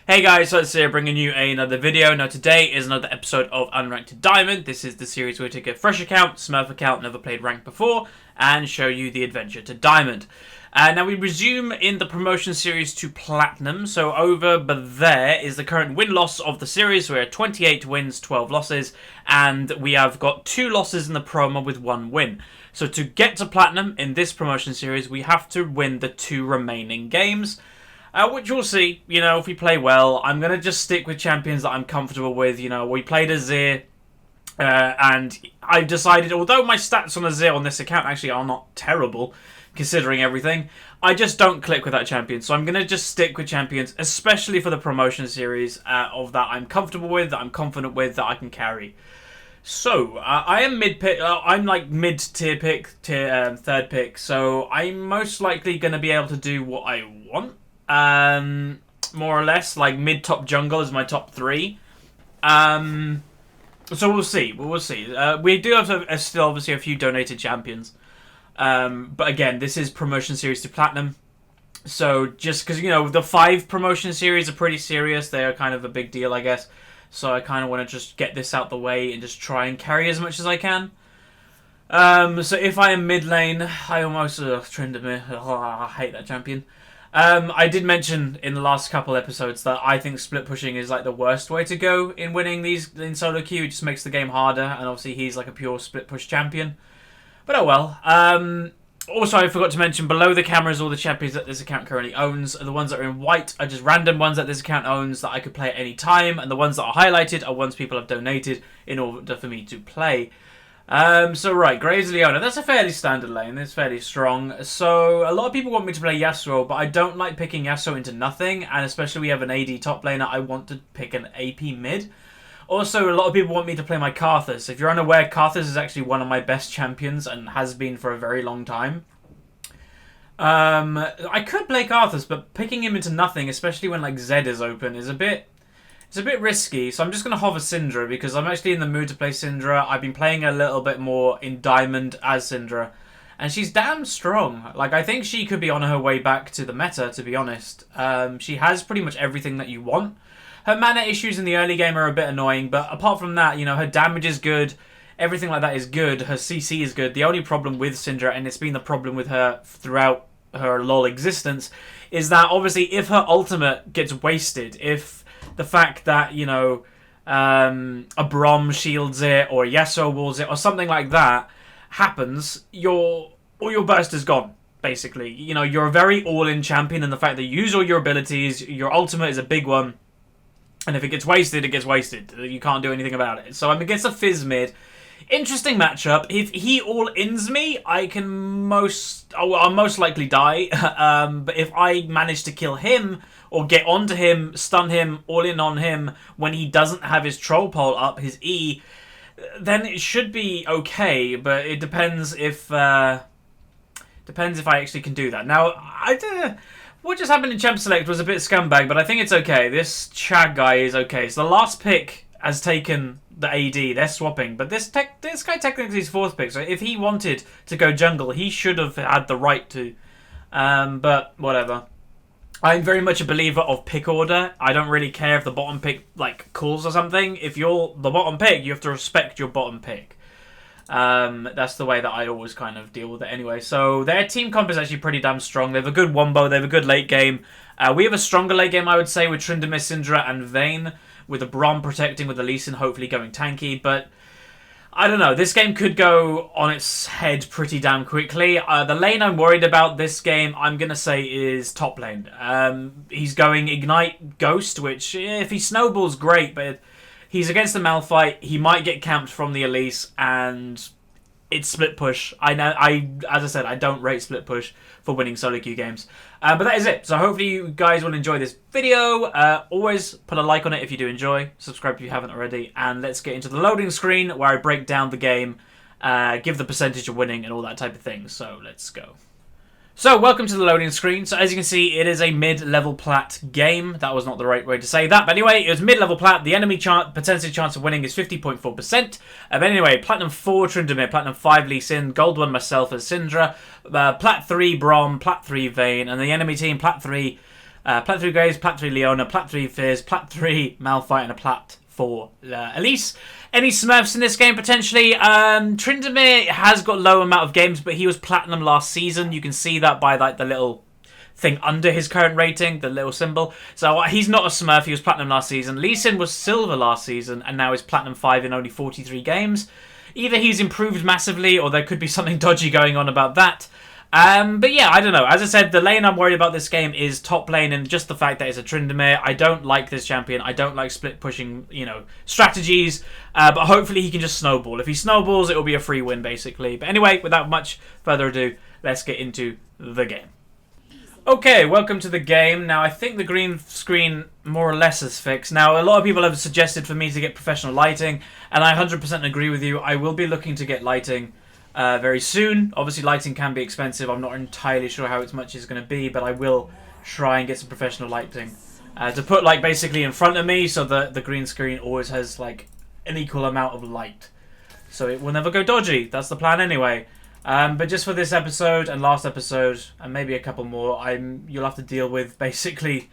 Hey guys, so it's here bringing you another video. Now today is another episode of Unranked to Diamond. This is the series where we take a fresh account, Smurf account, never played ranked before, and show you the adventure to Diamond. Now we resume in the promotion series to Platinum. So over there is the current win-loss of the series. We're at 28 wins, 12 losses, and we have got 2 losses in the promo with 1 win. So to get to Platinum in this promotion series, we have to win the 2 remaining games. Which we'll see, if we play well. I'm going to just stick with champions that I'm comfortable with. We played Azir, and I've decided, although my stats on Azir on this account actually are not terrible, considering everything, I just don't click with that champion. So I'm going to just stick with champions, especially for the promotion series, of that I'm comfortable with, that I'm confident with, that I can carry. So, I am mid-pick, I'm like mid-tier pick, third pick, so I'm most likely going to be able to do what I want. More or less, like mid-top jungle is my top 3. So we'll see. We do have still obviously a few donated champions. But again, this is promotion series to Platinum. So just because, the 5 promotion series are pretty serious. They are kind of a big deal, I guess. So I kind of want to just get this out the way and just try and carry as much as I can. So if I am mid lane, I almost Tryndamere. I hate that champion. I did mention in the last couple episodes that I think split pushing is like the worst way to go in winning these in solo queue. It just makes the game harder, and obviously he's like a pure split push champion. But oh well. Also, I forgot to mention below the cameras all the champions that this account currently owns. The ones that are in white are just random ones that this account owns that I could play at any time, and the ones that are highlighted are ones people have donated in order for me to play. So right, Graves Leona, that's a fairly standard lane, it's fairly strong. So a lot of people want me to play Yasuo, but I don't like picking Yasuo into nothing, and especially we have an AD top laner, I want to pick an AP mid. Also, a lot of people want me to play my Karthus. If you're unaware, Karthus is actually one of my best champions and has been for a very long time. I could play Karthus, but picking him into nothing, especially when like Zed is open, is a bit risky, so I'm just going to hover Syndra because I'm actually in the mood to play Syndra. I've been playing a little bit more in Diamond as Syndra, and she's damn strong. Like, I think she could be on her way back to the meta, to be honest. She has pretty much everything that you want. Her mana issues in the early game are a bit annoying, but apart from that, her damage is good. Everything like that is good. Her CC is good. The only problem with Syndra, and it's been the problem with her throughout her LoL existence, is that obviously if her ultimate gets wasted, if the fact that, a Braum shields it, or Yasuo walls it, or something like that happens, all your burst is gone, basically. You're a very all-in champion, and the fact that you use all your abilities, your ultimate is a big one, and if it gets wasted, it gets wasted. You can't do anything about it. So I'm against a Fizz mid. Interesting matchup. If he all-ins me, I'll most likely die. But if I manage to kill him, or get onto him, stun him, all-in on him, when he doesn't have his troll pole up, his E, then it should be okay, but it depends if I actually can do that. Now, what just happened in Champ Select was a bit scumbag, but I think it's okay. This Chad guy is okay. So the last pick has taken the AD. They're swapping, but this guy technically is 4th pick. So if he wanted to go jungle, he should have had the right to. But whatever. I'm very much a believer of pick order. I don't really care if the bottom pick calls or something. If you're the bottom pick, you have to respect your bottom pick. That's the way that I always kind of deal with it anyway. So their team comp is actually pretty damn strong. They have a good wombo. They have a good late game. We have a stronger late game, I would say, with Tryndamere, Syndra, and Vayne, with a Braum protecting, with the Lee Sin hopefully going tanky. But I don't know. This game could go on its head pretty damn quickly. The lane I'm worried about this game, I'm going to say, is top lane. He's going Ignite Ghost, which, if he snowballs, great, but he's against the Malphite. He might get camped from the Elise, and it's split push. As I said, I don't rate split push for winning solo queue games. But that is it. So hopefully you guys will enjoy this video. Always put a like on it if you do enjoy. Subscribe if you haven't already. And let's get into the loading screen where I break down the game, give the percentage of winning and all that type of thing. So let's go. So, welcome to the loading screen. So, as you can see, it is a mid-level plat game. That was not the right way to say that. But anyway, it was mid-level plat. The enemy percentage chance of winning is 50.4%. But anyway, Platinum 4, Tryndamere. Platinum 5, Lee Sin. Gold 1, myself as Syndra. Plat 3, Braum. Plat 3, Vayne. And the enemy team, Plat 3, Plat 3 Graves, Plat 3 Leona, Plat 3 Fizz, Plat 3 Malphite, and a Plat 4 Elise. Any Smurfs in this game, potentially? Tryndamere has got low amount of games, but he was Platinum last season. You can see that by like the little thing under his current rating, the little symbol. So he's not a Smurf, he was Platinum last season. Lee Sin was Silver last season, and now is Platinum 5 in only 43 games. Either he's improved massively, or there could be something dodgy going on about that. But yeah, I don't know. As I said, the lane I'm worried about this game is top lane, and just the fact that it's a Tryndamere. I don't like this champion. I don't like split pushing, strategies. But hopefully he can just snowball. If he snowballs, it will be a free win, basically. But anyway, without much further ado, let's get into the game. Okay, welcome to the game. Now, I think the green screen more or less is fixed. Now, a lot of people have suggested for me to get professional lighting, and I 100% agree with you. I will be looking to get lighting very soon. Obviously, lighting can be expensive. I'm not entirely sure how much it's going to be, but I will try and get some professional lighting to put like basically in front of me, so that the green screen always has like an equal amount of light, so it will never go dodgy. That's the plan anyway. But just for this episode and last episode, and maybe a couple more, you'll have to deal with basically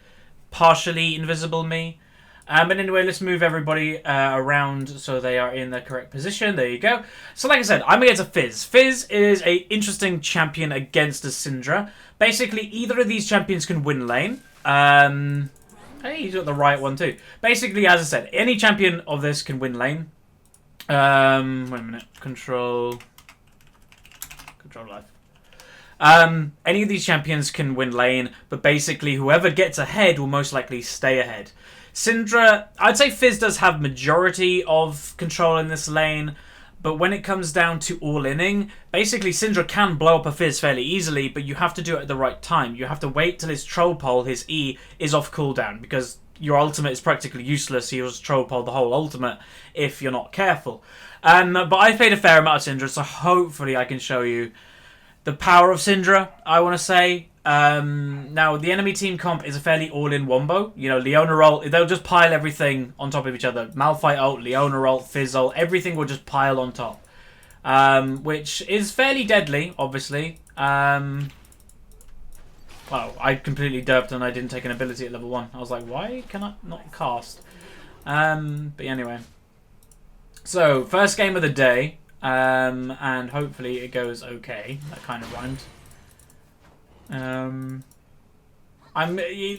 partially invisible me. But anyway, let's move everybody around so they are in the correct position. There you go. So like I said, I'm against a Fizz. Fizz is a interesting champion against a Syndra. Basically, either of these champions can win lane. Hey, he's got the right one too. Basically, as I said, any champion of this can win lane. Wait a minute. Control life. Any of these champions can win lane, but basically whoever gets ahead will most likely stay ahead. Syndra, I'd say Fizz does have majority of control in this lane, but when it comes down to all-inning, basically Syndra can blow up a Fizz fairly easily, but you have to do it at the right time. You have to wait till his troll pole, his E, is off cooldown, because your ultimate is practically useless. He was troll pole the whole ultimate if you're not careful. But I've played a fair amount of Syndra, so hopefully I can show you the power of Syndra, I want to say. Now, the enemy team comp is a fairly all-in wombo. Leona ult, they'll just pile everything on top of each other. Malphite ult, Leona ult, Fizz ult, everything will just pile on top. Which is fairly deadly, obviously. Well, I completely derped and I didn't take an ability at level 1. I was like, why can I not cast? But anyway. So, first game of the day. And hopefully it goes okay. That kind of rhymed.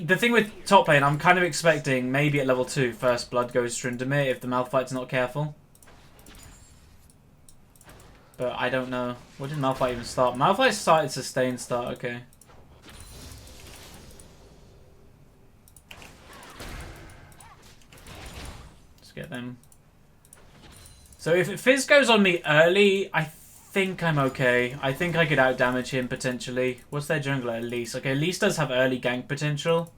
The thing with top lane, I'm kind of expecting maybe at level 2 first blood goes Tryndamere if the Malphite's not careful. But I don't know. What did Malphite even start? Malphite started sustain start, okay. Let's get them. So if Fizz goes on me early, I think I'm okay. I think I could outdamage him potentially. What's their jungler? Elise. Okay, Elise does have early gank potential.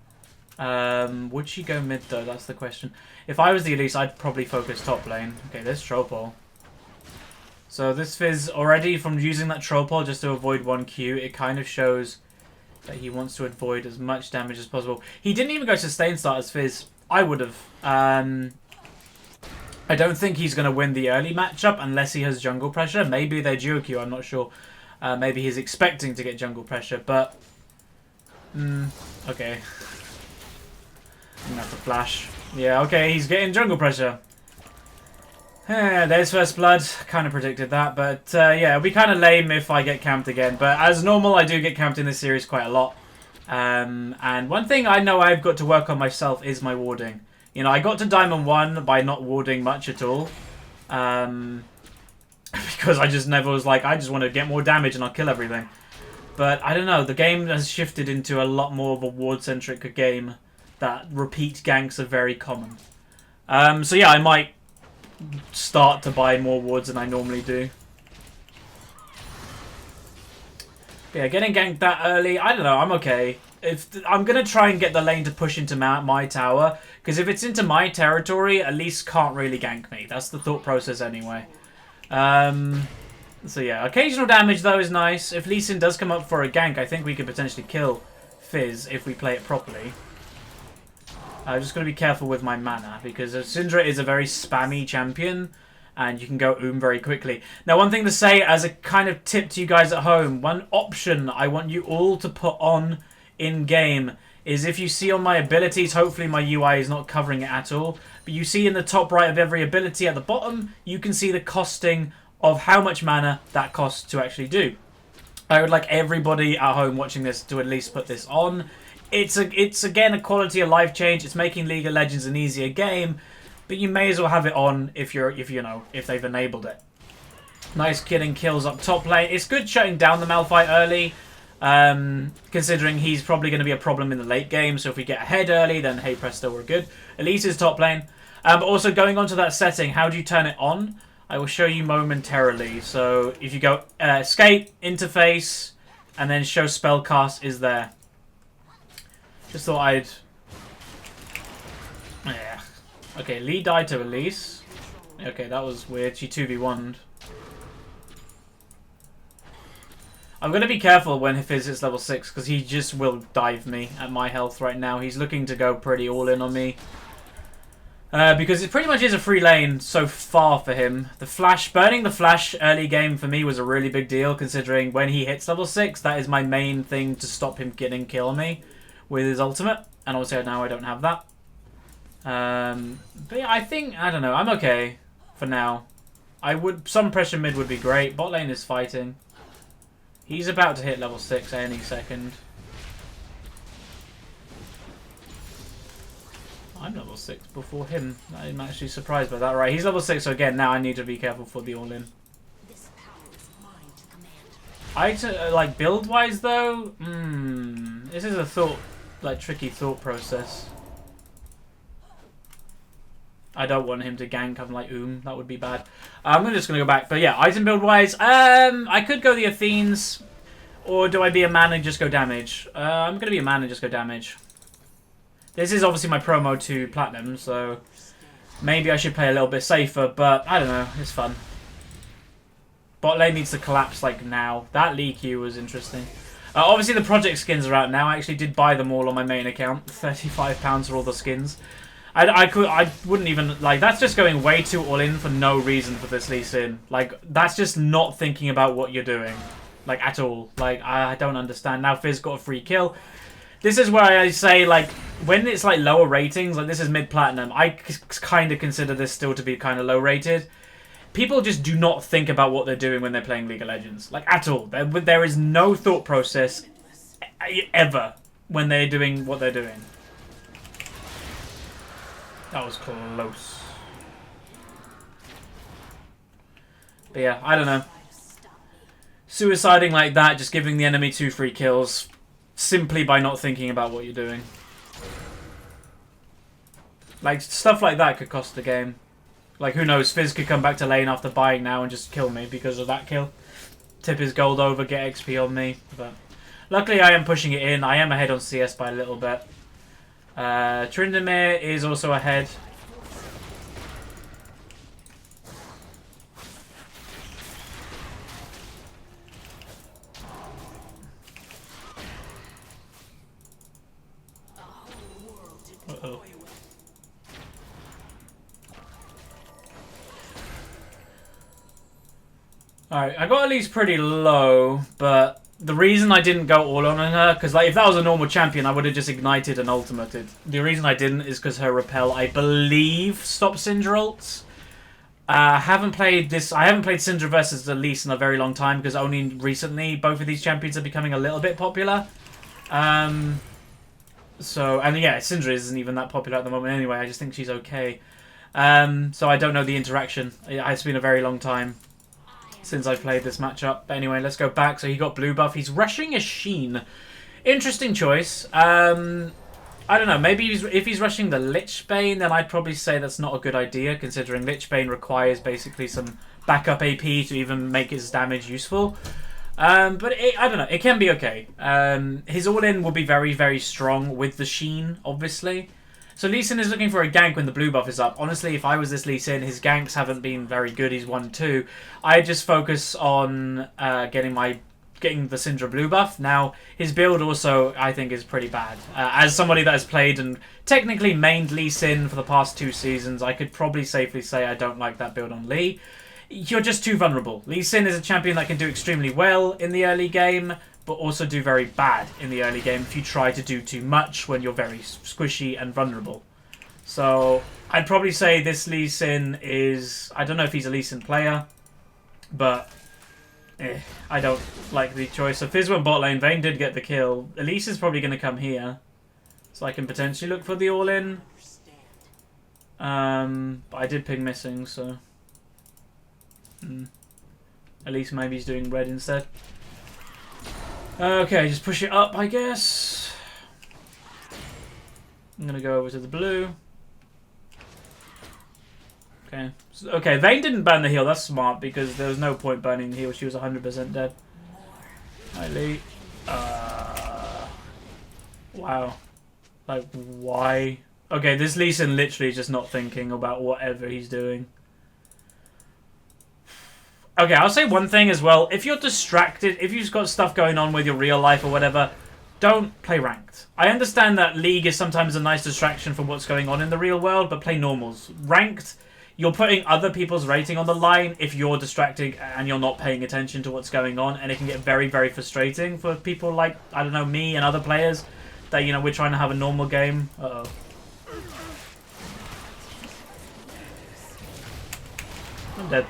Would she go mid though? That's the question. If I was the Elise, I'd probably focus top lane. Okay, there's troll pole. So this Fizz already, from using that troll pole just to avoid 1Q, it kind of shows that he wants to avoid as much damage as possible. He didn't even go sustain start as Fizz. I would have. I don't think he's going to win the early matchup unless he has jungle pressure. Maybe they're duo Q, I'm not sure. Maybe he's expecting to get jungle pressure, but... okay. I'm going to have to flash. Yeah, okay, he's getting jungle pressure. There's first blood. Kind of predicted that, but yeah, it'll be kind of lame if I get camped again. But as normal, I do get camped in this series quite a lot. And one thing I know I've got to work on myself is my warding. I got to Diamond 1 by not warding much at all. Because I just never was like, I just want to get more damage and I'll kill everything. But I don't know, the game has shifted into a lot more of a ward-centric game that repeat ganks are very common. So yeah, I might start to buy more wards than I normally do. But yeah, getting ganked that early, I don't know, I'm okay. I'm going to try and get the lane to push into my tower, because if it's into my territory, at least can't really gank me. That's the thought process anyway. So yeah, occasional damage though is nice. If Lee Sin does come up for a gank, I think we could potentially kill Fizz if we play it properly. I'm just going to be careful with my mana, because Syndra is a very spammy champion, and you can go very quickly. Now, one thing to say as a kind of tip to you guys at home, one option I want you all to put on in-game is if you see on my abilities, hopefully my UI is not covering it at all, but you see in the top right of every ability at the bottom, you can see the costing of how much mana that costs to actually do. I would like everybody at home watching this to at least put this on. It's again a quality of life change. It's making League of Legends an easier game, but you may as well have it on if they've enabled it. Nice killing kills up top lane. It's good shutting down the Malphite early, considering he's probably going to be a problem in the late game. So if we get ahead early, then hey presto, we're good. Elise is top lane. But also going on to that setting, how do you turn it on? I will show you momentarily. So if you go escape, interface, and then show spellcast is there. Just thought I'd... Yeah. Okay, Lee died to Elise. Okay, that was weird. She 2v1'd. I'm going to be careful when Fizz hits level 6, because he just will dive me at my health right now. He's looking to go pretty all in on me. Because it pretty much is a free lane so far for him. The flash, burning the flash early game for me was a really big deal, considering when he hits level 6, that is my main thing to stop him getting kill me with his ultimate. And obviously now I don't have that. But yeah, I don't know, I'm okay for now. Some pressure mid would be great. Bot lane is fighting. He's about to hit level 6 any second. I'm level 6 before him. I'm actually surprised by that. Right, he's level 6, so again, now I need to be careful for the all-in. Like, build-wise, though? This is a tricky thought process. I don't want him to gank. I'm like, that would be bad. I'm just going to go back. But yeah, item build-wise, I could go the Athenes, or do I be a man and just go damage? I'm going to be a man and just go damage. This is obviously my promo to Platinum, so maybe I should play a little bit safer, but I don't know, it's fun. Bot lane needs to collapse like now. That Lee Q was interesting. Obviously the project skins are out now. I actually did buy them all on my main account. £35 for all the skins. I wouldn't even, like, that's just going way too all in for no reason for this Lee Sin. Like, that's just not thinking about what you're doing. Like, at all. Like, I don't understand. Now Fizz got a free kill. This is where I say, like, when it's, like, lower ratings, like, this is mid-platinum, I kind of consider this still to be kind of low-rated. People just do not think about what they're doing when they're playing League of Legends. Like, at all. There is no thought process ever when they're doing what they're doing. That was close. But yeah, I don't know. Suiciding like that, just giving the enemy 2 free kills, simply by not thinking about what you're doing. Like, stuff like that could cost the game. Like, who knows, Fizz could come back to lane after buying now and just kill me because of that kill. Tip his gold over, get XP on me. But luckily I am pushing it in. I am ahead on CS by a little bit. Tryndamere is also ahead. Uh-oh. Alright, I got Elise pretty low, but the reason I didn't go all on her, because like if that was a normal champion, I would have just ignited and ultimated. The reason I didn't is because her repel, I believe, stops Syndra ults. I haven't played Syndra versus Elise in a very long time, because only recently both of these champions are becoming a little bit popular. And yeah, Syndra isn't even that popular at the moment anyway. I just think she's okay. So I don't know the interaction. It's been a very long time since I played this matchup. But anyway, let's go back. So he got blue buff. He's rushing a Sheen. Interesting choice. I don't know. Maybe if he's rushing the Lich Bane, then I'd probably say that's not a good idea, considering Lich Bane requires basically some backup AP to even make his damage useful. But I don't know. It can be okay. His all-in will be very, very strong with the Sheen, obviously. So Lee Sin is looking for a gank when the blue buff is up. Honestly, if I was this Lee Sin, his ganks haven't been very good. He's 1-2. I just focus on getting the Syndra blue buff. Now, his build also, I think, is pretty bad. As somebody that has played and technically mained Lee Sin for the past 2 seasons, I could probably safely say I don't like that build on Lee. You're just too vulnerable. Lee Sin is a champion that can do extremely well in the early game, but also do very bad in the early game if you try to do too much when you're very squishy and vulnerable. So I'd probably say this Lee Sin is... I don't know if he's a Lee Sin player, but I don't like the choice. So Fizz went bot lane, Vayne did get the kill. Elise is probably going to come here, so I can potentially look for the all-in. But I did ping missing, so... At least maybe he's doing red instead. Okay, just push it up, I guess. I'm going to go over to the blue. Okay. Okay, Vayne didn't burn the heal. That's smart, because there was no point burning the heal. She was 100% dead. Hi, Lee. Wow. Like, why? Okay, this Lee Sin literally is just not thinking about whatever he's doing. Okay, I'll say one thing as well. If you're distracted, if you've got stuff going on with your real life or whatever, don't play ranked. I understand that League is sometimes a nice distraction from what's going on in the real world, but play normals. Ranked, you're putting other people's rating on the line if you're distracted and you're not paying attention to what's going on, and it can get very, very frustrating for people like, I don't know, me and other players that, you know, we're trying to have a normal game. Uh-oh. I'm dead.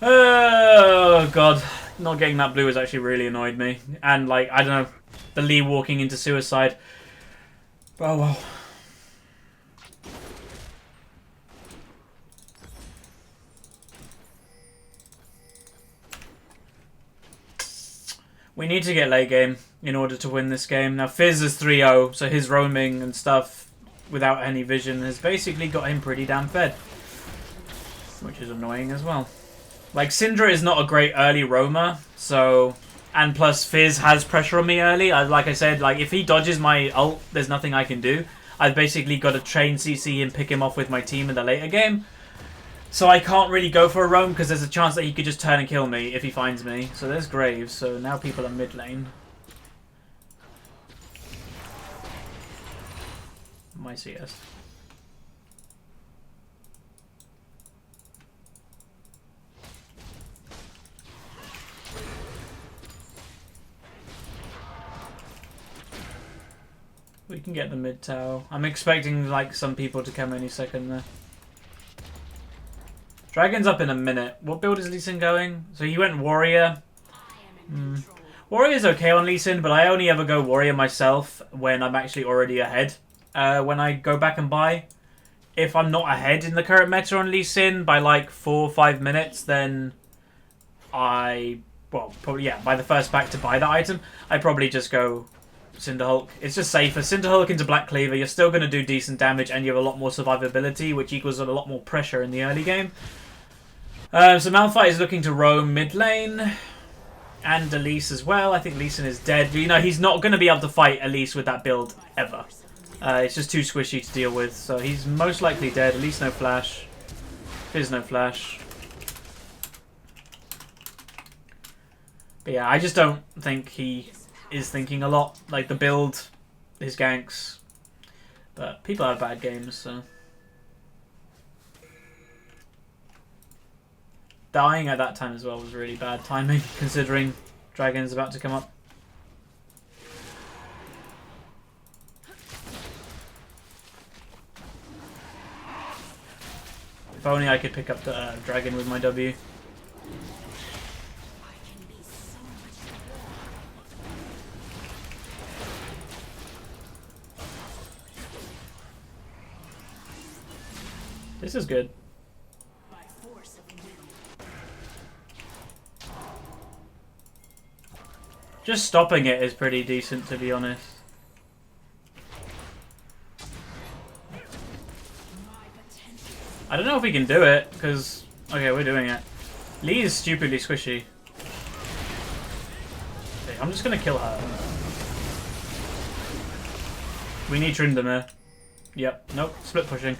Oh, God. Not getting that blue has actually really annoyed me. And, like, I don't know, the Lee walking into suicide. Oh, well. We need to get late game in order to win this game. Now, Fizz is 3-0, so his roaming and stuff without any vision has basically got him pretty damn fed. Which is annoying as well. Like, Syndra is not a great early roamer, so... And plus, Fizz has pressure on me early. Like I said, like, if he dodges my ult, there's nothing I can do. I've basically got to chain CC and pick him off with my team in the later game. So I can't really go for a roam, because there's a chance that he could just turn and kill me if he finds me. So there's Graves, so now people are mid lane. My CS. We can get the mid tower. I'm expecting like some people to come any second there. Dragon's up in a minute. What build is Lee Sin going? So he went Warrior. Warrior's okay on Lee Sin, but I only ever go Warrior myself when I'm actually already ahead. When I go back and buy. If I'm not ahead in the current meta on Lee Sin by like 4 or 5 minutes, then well, probably, yeah, by the first pack to buy the item, I probably just go Cinder Hulk. It's just safer. Cinder Hulk into Black Cleaver, you're still going to do decent damage and you have a lot more survivability, which equals a lot more pressure in the early game. So Malphite is looking to roam mid lane. And Elise as well. I think Lee Sin is dead. You know, he's not going to be able to fight Elise with that build ever. It's just too squishy to deal with. So he's most likely dead. Elise no flash. Fizz no flash. But yeah, I just don't think he is thinking a lot. Like the build, his ganks. But people have bad games, so... Dying at that time as well was really bad timing, considering Dragon's about to come up. If only I could pick up the Dragon with my W. This is good. Just stopping it is pretty decent, to be honest. I don't know if we can do it, because... Okay, we're doing it. Lee is stupidly squishy. Okay, I'm just going to kill her. We need Tryndamere. Yep, nope, split pushing.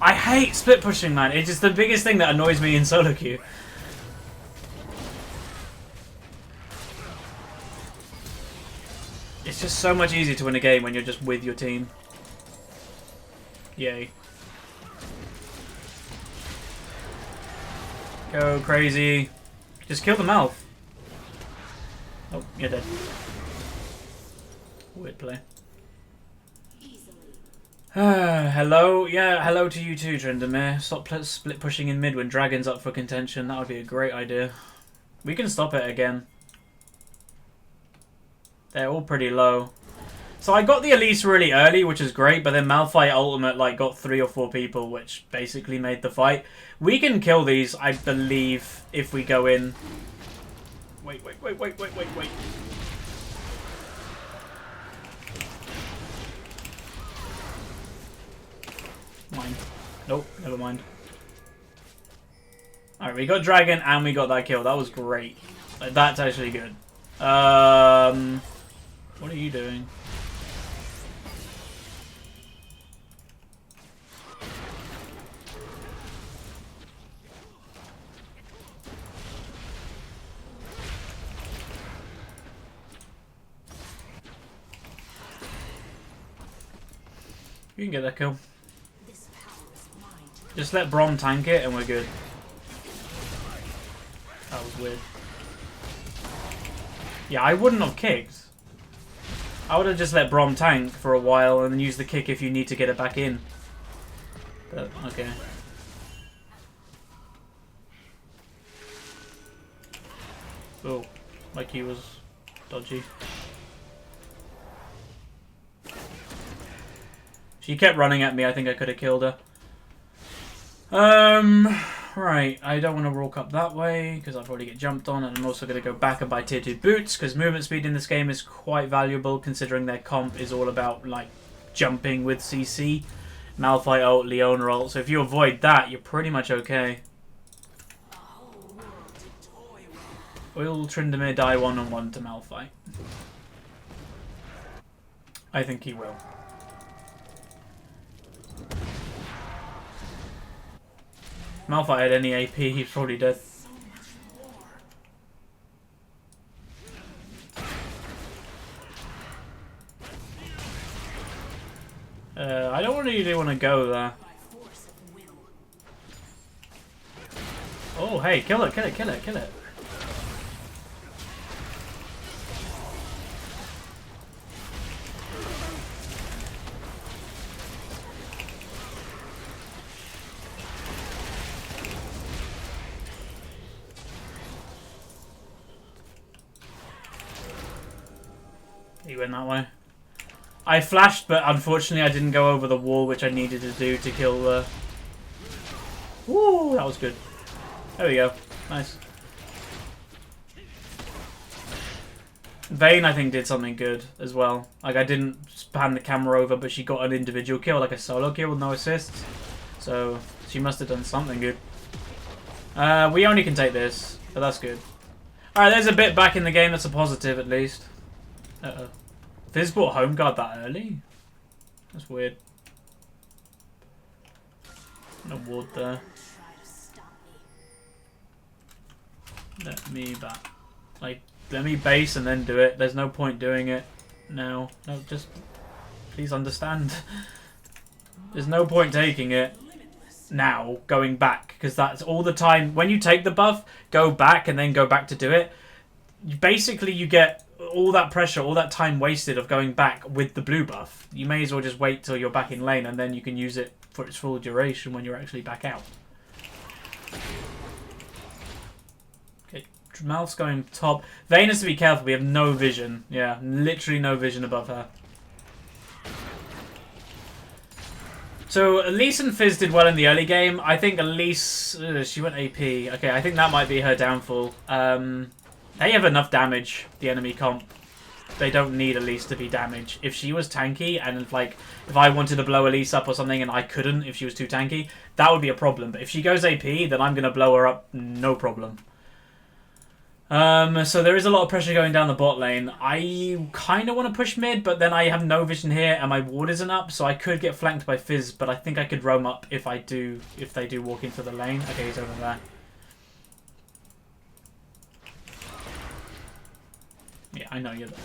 I hate split pushing, man. It's just the biggest thing that annoys me in solo queue. It's just so much easier to win a game when you're just with your team. Yay. Go crazy. Just kill the mouth. Oh, you're dead. Weird play. Hello, yeah, hello to you too, Trindamir. Stop split pushing in mid when Dragon's up for contention. That would be a great idea. We can stop it again. They're all pretty low. So I got the Elise really early, which is great, but then Malphite ultimate like got 3 or 4 people, which basically made the fight. We can kill these, I believe, if we go in. Wait. Mind. Nope, never mind. Alright, we got Dragon and we got that kill. That was great. Like, that's actually good. What are you doing? You can get that kill. Just let Brom tank it and we're good. That was weird. Yeah, I wouldn't have kicked. I would have just let Brom tank for a while and then use the kick if you need to get it back in. But, okay. Oh, like he was dodgy. She kept running at me. I think I could have killed her. Right. I don't want to walk up that way because I've already get jumped on, and I'm also going to go back and buy tier 2 boots because movement speed in this game is quite valuable considering their comp is all about like jumping with CC. Malphite ult, Leona ult. So if you avoid that, you're pretty much okay. Will Trindamir die 1-on-1 to Malphite? I think he will. Malphite had any AP, he's probably dead. I don't really want to go there. Oh, hey, kill it, kill it, kill it, kill it. He went that way. I flashed, but unfortunately I didn't go over the wall, which I needed to do to kill the... Woo, that was good. There we go. Nice. Vayne, I think, did something good as well. Like, I didn't pan the camera over, but she got an individual kill, like a solo kill with no assists. So, she must have done something good. We only can take this, but that's good. Alright, there's a bit back in the game that's a positive, at least. Uh-oh. Fizz brought home guard that early? That's weird. No ward there. Let me back. Like, let me base and then do it. There's no point doing it now. No, just... Please understand. There's no point taking it now, going back. Because that's all the time. When you take the buff, go back and then go back to do it. Basically, you get all that pressure, all that time wasted of going back with the blue buff. You may as well just wait till you're back in lane and then you can use it for its full duration when you're actually back out. Okay, Malph's going top. Vayne has to be careful. We have no vision. Yeah, literally no vision above her. So Elise and Fizz did well in the early game. I think Elise, she went AP. Okay, I think that might be her downfall. They have enough damage, the enemy comp. They don't need Elise to be damaged. If she was tanky and if I wanted to blow Elise up or something and I couldn't if she was too tanky, that would be a problem. But if she goes AP, then I'm going to blow her up, no problem. So there is a lot of pressure going down the bot lane. I kind of want to push mid, but then I have no vision here and my ward isn't up, so I could get flanked by Fizz, but I think I could roam up if they do walk into the lane. Okay, he's over there. Yeah, I know you're there.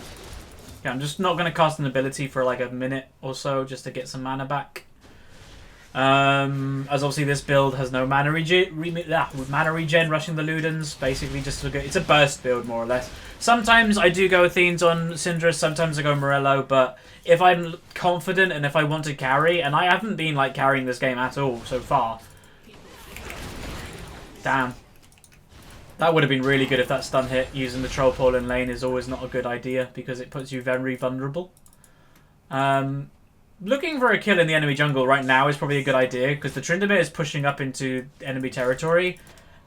Yeah, I'm just not going to cast an ability for like a minute or so just to get some mana back. As obviously this build has no mana regen rushing the Ludens. Basically, just it's a burst build more or less. Sometimes I do go Athenes on Syndra, sometimes I go Morello, but if I'm confident and if I want to carry, and I haven't been like carrying this game at all so far. Damn. That would have been really good if that stun hit. Using the troll pole in lane is always not a good idea because it puts you very vulnerable. Looking for a kill in the enemy jungle right now is probably a good idea because the Tryndamere is pushing up into enemy territory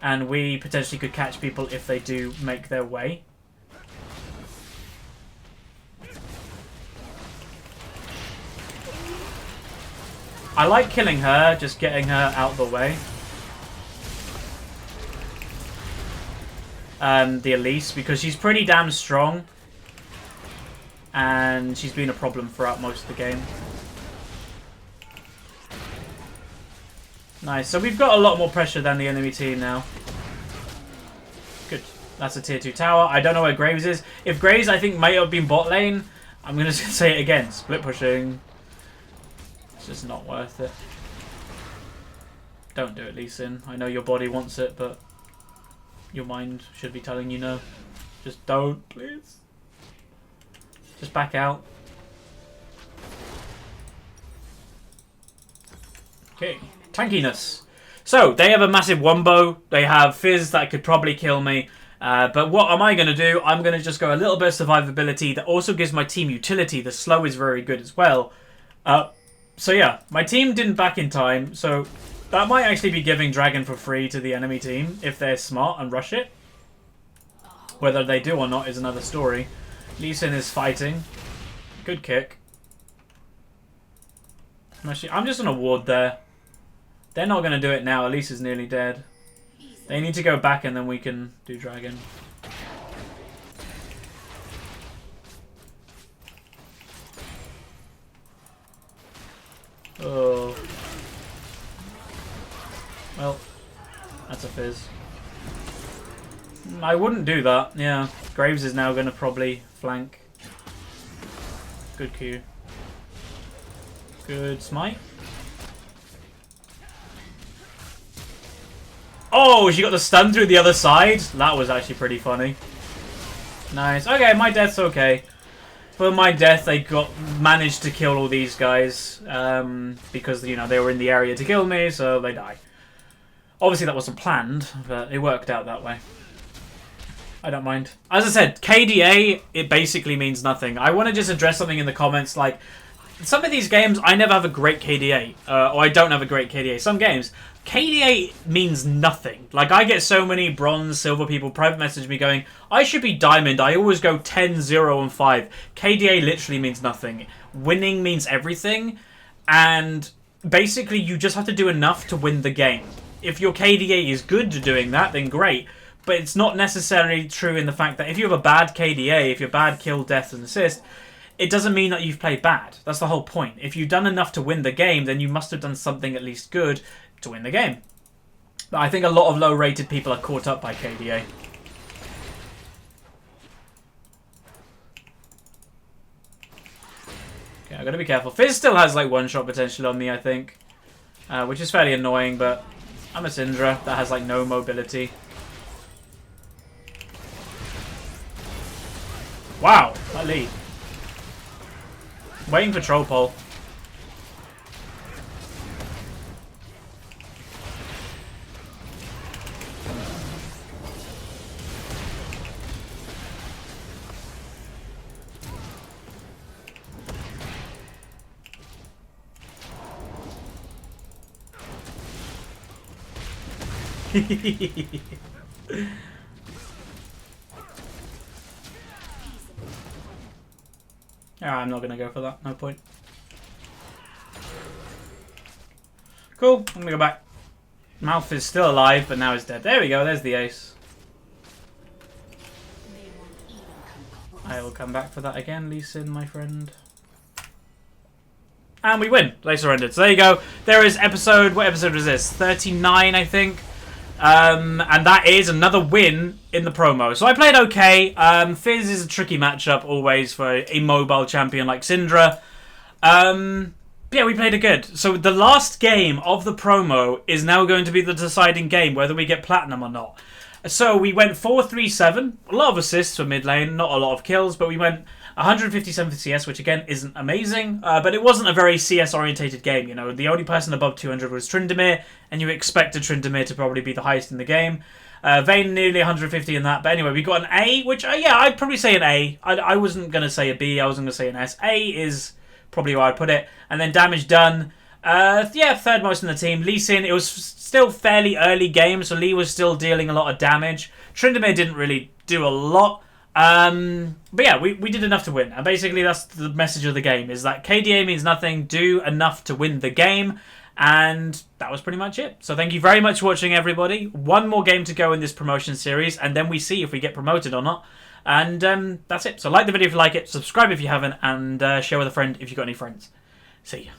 and we potentially could catch people if they do make their way. I like killing her, just getting her out the way. The Elise, because she's pretty damn strong. And she's been a problem throughout most of the game. Nice, so we've got a lot more pressure than the enemy team now. Good, that's a tier 2 tower. I don't know where Graves is. If Graves, I think, might have been bot lane, I'm going to say it again. Split pushing. It's just not worth it. Don't do it, Lee Sin. I know your body wants it, but your mind should be telling you no. Just don't, please. Just back out. Okay, tankiness. So, they have a massive wombo. They have Fizz that could probably kill me. But what am I going to do? I'm going to just go a little bit of survivability that also gives my team utility. The slow is very good as well. So yeah, my team didn't back in time. So that might actually be giving Dragon for free to the enemy team if they're smart and rush it. Whether they do or not is another story. Lee Sin is fighting. Good kick. I'm just going to ward there. They're not going to do it now. Elise is nearly dead. They need to go back and then we can do Dragon. Oh. Well, that's a Fizz. I wouldn't do that, yeah. Graves is now going to probably flank. Good Q. Good smite. Oh, she got the stun through the other side. That was actually pretty funny. Nice. Okay, my death's okay. For my death, they managed to kill all these guys because, you know, they were in the area to kill me, so they die. Obviously, that wasn't planned, but it worked out that way. I don't mind. As I said, KDA, it basically means nothing. I want to just address something in the comments, like, some of these games, I never have a great KDA, or I don't have a great KDA. Some games, KDA means nothing. Like, I get so many bronze, silver people private message me going, I should be diamond. I always go 10, 0, and 5. KDA literally means nothing. Winning means everything. And basically, you just have to do enough to win the game. If your KDA is good to doing that, then great. But it's not necessarily true in the fact that if you have a bad KDA, if you're bad kill, death, and assist, it doesn't mean that you've played bad. That's the whole point. If you've done enough to win the game, then you must have done something at least good to win the game. But I think a lot of low-rated people are caught up by KDA. Okay, I've got to be careful. Fizz still has like one-shot potential on me, I think. Which is fairly annoying, but I'm a Syndra that has like no mobility. Wow, that lead. Waiting for troll pole. I'm not going to go for that. No point. Cool. I'm going to go back. Mouth is still alive, but now he's dead. There we go. There's the ace. I will come back for that again, Lee Sin, my friend. And we win. They surrendered. So there you go. There is episode... What episode was this? 39, I think. And that is another win in the promo. So I played okay. Fizz is a tricky matchup always for a mobile champion like Syndra. But yeah, we played it good. So the last game of the promo is now going to be the deciding game, whether we get platinum or not. So we went 4-3-7. A lot of assists for mid lane, not a lot of kills, but we went 157 for CS, which again isn't amazing. But it wasn't a very CS-orientated game. You know, the only person above 200 was Tryndamere, and you expected Tryndamere to probably be the highest in the game. Vayne nearly 150 in that. But anyway, we got an A, which, yeah, I'd probably say an A. I wasn't going to say a B. I wasn't going to say an S. A is probably where I'd put it. And then damage done. Yeah, third most in the team. Lee Sin, it was still fairly early game, so Lee was still dealing a lot of damage. Tryndamere didn't really do a lot. But yeah, we did enough to win. And basically that's the message of the game, is that KDA means nothing. Do enough to win the game. And that was pretty much it. So thank you very much for watching, everybody. One more game to go in this promotion series, and then we see if we get promoted or not. And that's it. So like the video if you like it, subscribe if you haven't, and share with a friend if you've got any friends. See ya.